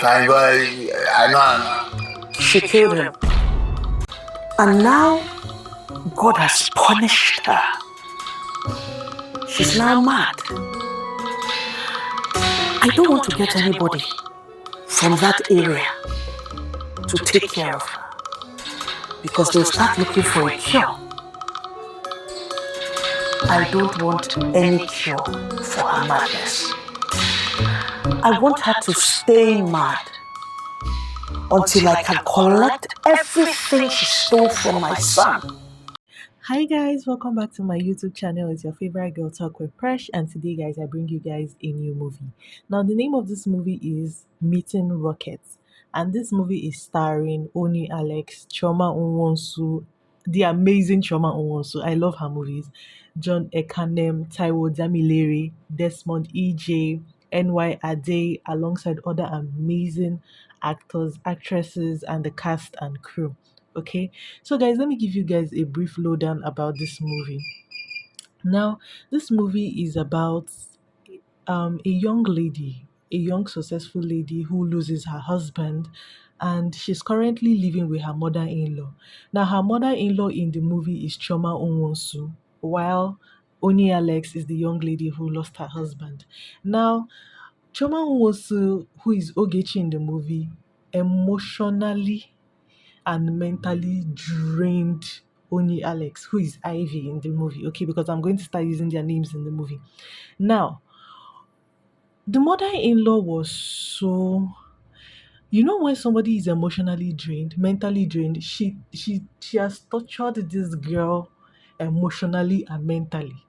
fine, but I know she killed him. And now, God has punished her. She's now mad. I don't want to get anybody from that area to take care of her, because they'll start looking for a cure. I don't want any cure for her madness. I want her to stay mad until I can collect everything she stole from my son. Hi guys, welcome back to my YouTube channel. It's your favorite girl Talk with Presh, and today guys I bring you guys a new movie. Now the name of this movie is Meeting Rockets, and this movie is starring Onyi Alex, Chioma Nwosu, the amazing Chioma Nwosu. I love her movies. John Ekanem, Taiwo Damilere, Desmond EJ, NY Ade, alongside other amazing actors, actresses, and the cast and crew. Okay, so guys, let me give you guys a brief lowdown about this movie. Now, this movie is about a young lady, a young successful lady who loses her husband, and she's currently living with her mother-in-law. Now, her mother-in-law in the movie is Chioma Nwosu, while Onyi Alex is the young lady who lost her husband. Now, Chioma Nwosu, who is Ogechi in the movie, emotionally and mentally drained Onyi Alex, who is Ivy in the movie, okay, because I'm going to start using their names in the movie. Now, the mother-in-law was so, when somebody is emotionally drained, mentally drained, she has tortured this girl emotionally and mentally.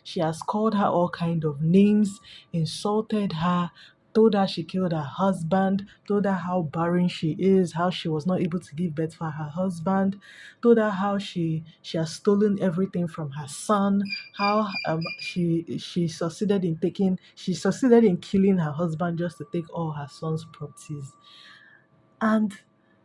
She has called her all kind of names, insulted her, told her she killed her husband, told her how barren she is, how she was not able to give birth for her husband, told her how she has stolen everything from her son, how she succeeded in killing her husband just to take all her son's properties. And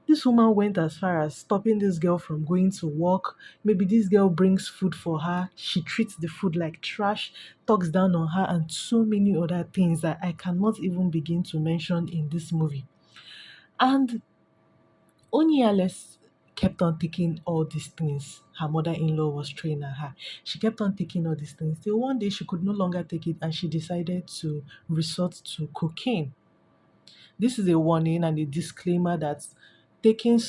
this woman went as far as stopping this girl from going to work. Maybe this girl brings food for her. She treats the food like trash, talks down on her, and so many other things that I cannot even begin to mention in this movie. And Onyi Alex kept on taking all these things her mother-in-law was throwing at her. She kept on taking all these things till one day she could no longer take it and she decided to resort to cocaine. This is a warning and a disclaimer that taking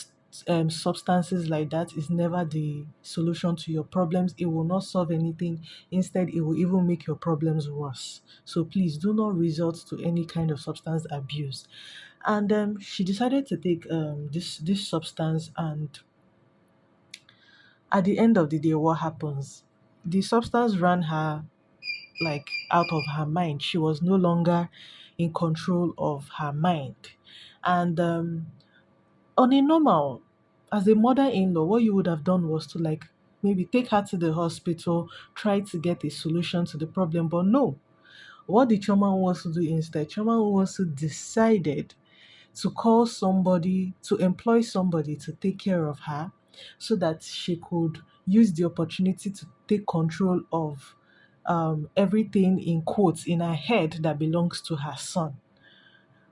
substances like that is never the solution to your problems. It will not solve anything. Instead, it will even make your problems worse. So please do not resort to any kind of substance abuse. And she decided to take this substance, and at the end of the day, what happens? The substance ran her like out of her mind. She was no longer in control of her mind. And on a normal, as a mother-in-law, what you would have done was to like maybe take her to the hospital, try to get a solution to the problem. But no, what did Chioma wants to do instead? Chioma wants to decided to call somebody, to employ somebody to take care of her so that she could use the opportunity to take control of everything in quotes in her head that belongs to her son.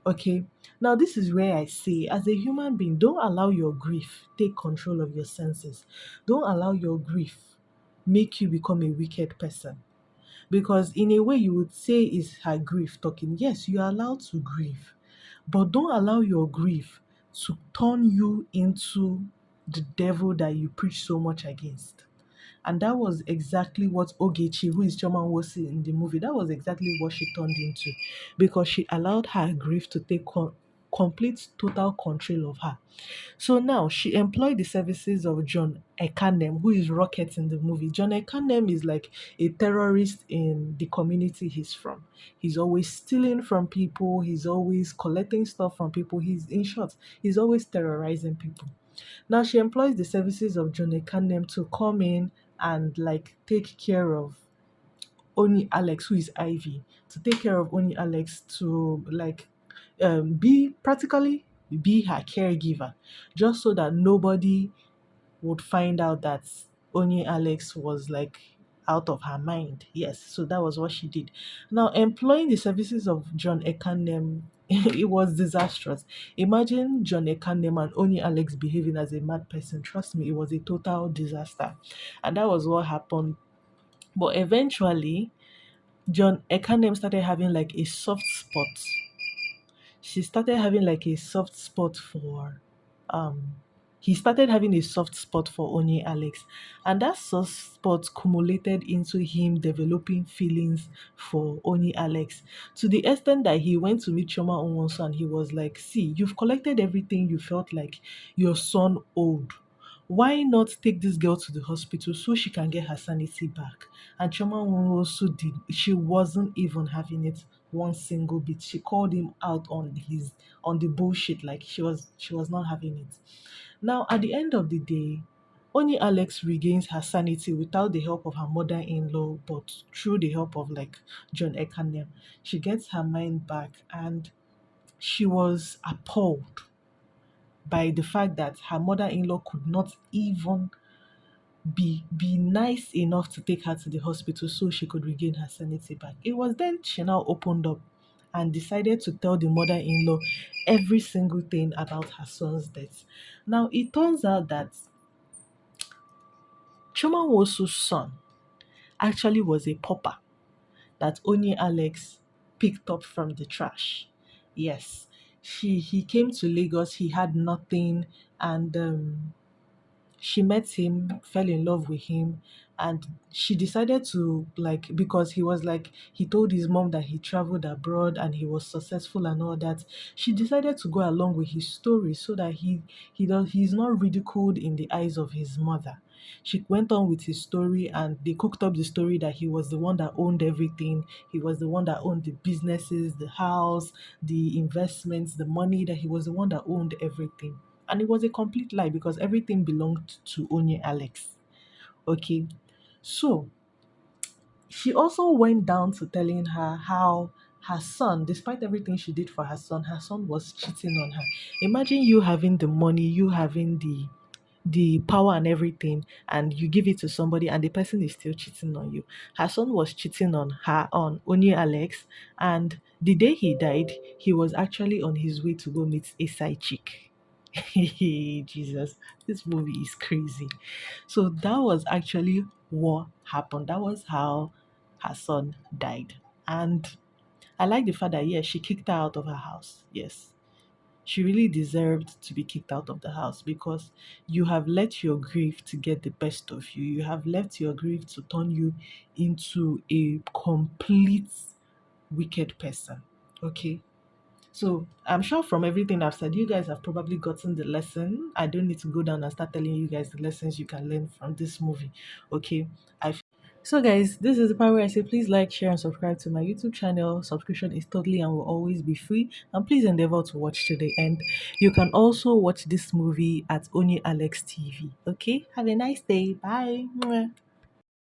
Okay, now this is where I say, as a human being, don't allow your grief take control of your senses. Don't allow your grief make you become a wicked person. Because in a way, you would say is her grief talking. Yes, you are allowed to grieve, but don't allow your grief to turn you into the devil that you preach so much against. And that was exactly what Ogechi, who is Chioma Nwosu in the movie, that was exactly what she turned into, because she allowed her grief to take complete, total control of her. So now she employed the services of John Ekanem, who is Rocket in the movie. John Ekanem is like a terrorist in the community he's from. He's always stealing from people, he's always collecting stuff from people. In short, he's always terrorizing people. Now she employs the services of John Ekanem to come in and like take care of Onyi Alex, who is Ivy, to take care of Onyi Alex, to like be her caregiver, just so that nobody would find out that Onyi Alex was like out of her mind. Yes, so that was what she did. Now, employing the services of John Ekanem It was disastrous. Imagine John Ekanem and Onyi Alex behaving as a mad person. Trust me, it was a total disaster. And that was what happened. But eventually, John Ekanem started having like a soft spot. She started having like a soft spot for um he started having a soft spot for Onye Alex, and that soft spot cumulated into him developing feelings for Onye Alex to the extent that he went to meet Chioma Nwosu and he was like, "See, you've collected everything you felt like your son owed. Why not take this girl to the hospital so she can get her sanity back?" And Chioma Nwosu did. She wasn't even having it one single bit. She called him out on the bullshit. Like she was not having it. Now at the end of the day, only Alex regains her sanity without the help of her mother-in-law, but through the help of like John Ekanem. She gets her mind back, and she was appalled by the fact that her mother-in-law could not even be nice enough to take her to the hospital so she could regain her sanity back. It was then she now opened up and decided to tell the mother-in-law every single thing about her son's death. Now it turns out that Chuma Wosu's son actually was a pauper that Onye Alex picked up from the trash. Yes, he came to Lagos. He had nothing, and she met him, fell in love with him, and she decided to like because he was like he told his mom that he traveled abroad and he was successful and all that. She decided to go along with his story so that he's not ridiculed in the eyes of his mother. She went on with his story and they cooked up the story that he was the one that owned everything. He was the one that owned the businesses, the house, the investments, the money, that he was the one that owned everything. And it was a complete lie because everything belonged to Onye Alex. Okay. So she also went down to telling her how her son, despite everything she did for her son was cheating on her. Imagine you having the money, you having the power and everything, and you give it to somebody and the person is still cheating on you. Her son was cheating on her, on Onye Alex, and the day he died, he was actually on his way to go meet a side chick. Jesus, this movie is crazy. So that was actually what happened. That was how her son died. And I like the fact that, yes, she kicked her out of her house. Yes, she really deserved to be kicked out of the house because you have let your grief to get the best of you. You have let your grief to turn you into a complete wicked person. Okay. So I'm sure from everything I've said, you guys have probably gotten the lesson. I don't need to go down and start telling you guys the lessons you can learn from this movie. Okay. So guys, this is the part where I say please like, share, and subscribe to my YouTube channel. Subscription is totally and will always be free. And please endeavor to watch to the end. You can also watch this movie at Only Alex TV. Okay? Have a nice day. Bye. Mwah.